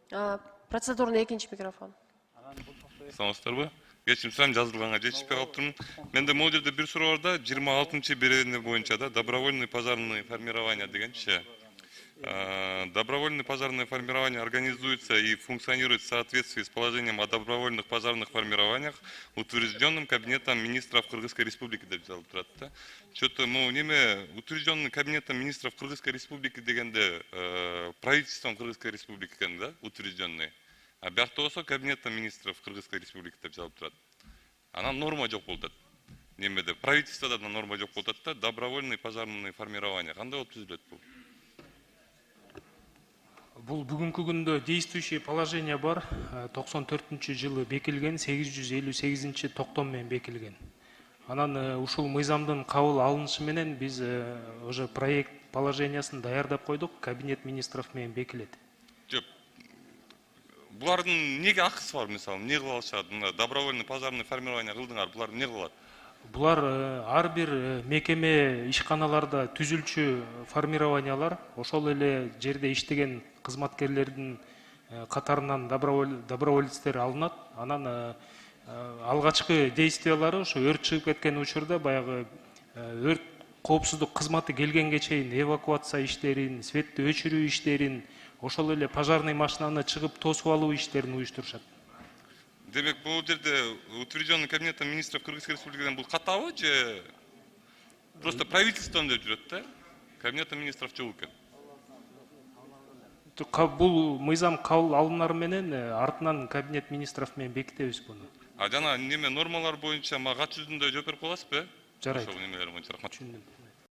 Процедурный экинчи микрофон. Саламатсыздарбы? Кечирим сурайм, жазылганга жетишпей калыптырмын. Менде могул жерде бир суроо бар да, 26 берени боюнча да, добровольный пожарный формирование дегенчи. Добровольное пожарное формирование организуется и функционирует в соответствии с положением о добровольных пожарных формированиях, утвержденным Кабинетом министров Кыргызской Республики. Что-то утвержденный Кабинетом министров Кыргызской Республики дегенде правительством Кыргызской Республики да, утвержденный. А бияқта болсо Кабинетом министров Кыргызской Республики деп жазылып турат. Анан норма жок болуп атат. Немеде правительствода да норма жок болуп атат да, добровольный пожарный формирование. Кандай болуп түзүлөт бул? Бұл бүгінгі күндө действующий положение бар, 94-жылы бекилген, 858 токтом менен бекилген. Анан ушул мыйзамдын кабыл алынышы менен биз уже проект положениясын даярдап койдук, Кабинет министров менен бекилет. Жок. Булардын неге акысы бар, мисалы, эмне кылып алышат? Добровольный пожарный формирование кылдыңар, булар эмне кылат? Булар ар бир мекеме ишканаларда түзүлчү формированиялар, ошол эле жерде иштеген кызматкерлердин катарынан добровольецтер алынат. Анан алгачкы действиялары ошо өрт чыгып кеткен учурда баягы өрт коопсуздук кызматы келгенге чейин эвакуация иштерин, светти өчүрүү иштерин, ошол эле пожарный машинаны чыгып тосуп алуу иштерин уюштурушат. Демек, бұл жерде утвержденный Кабинетом министров Кыргызской Республики бұл катабы же просто правительством деп жүрөт да? Кабинетом министров жок экен. Бул мыйзам кабыл алынары менен артынан Кабинет министров менен бекитебиз буну. А жана неме нормалар боюнча мага кат жүзүндө жооп берип коесузбу? Жарайт. Ошол немелер боюнча рахмат. Түшүндүм.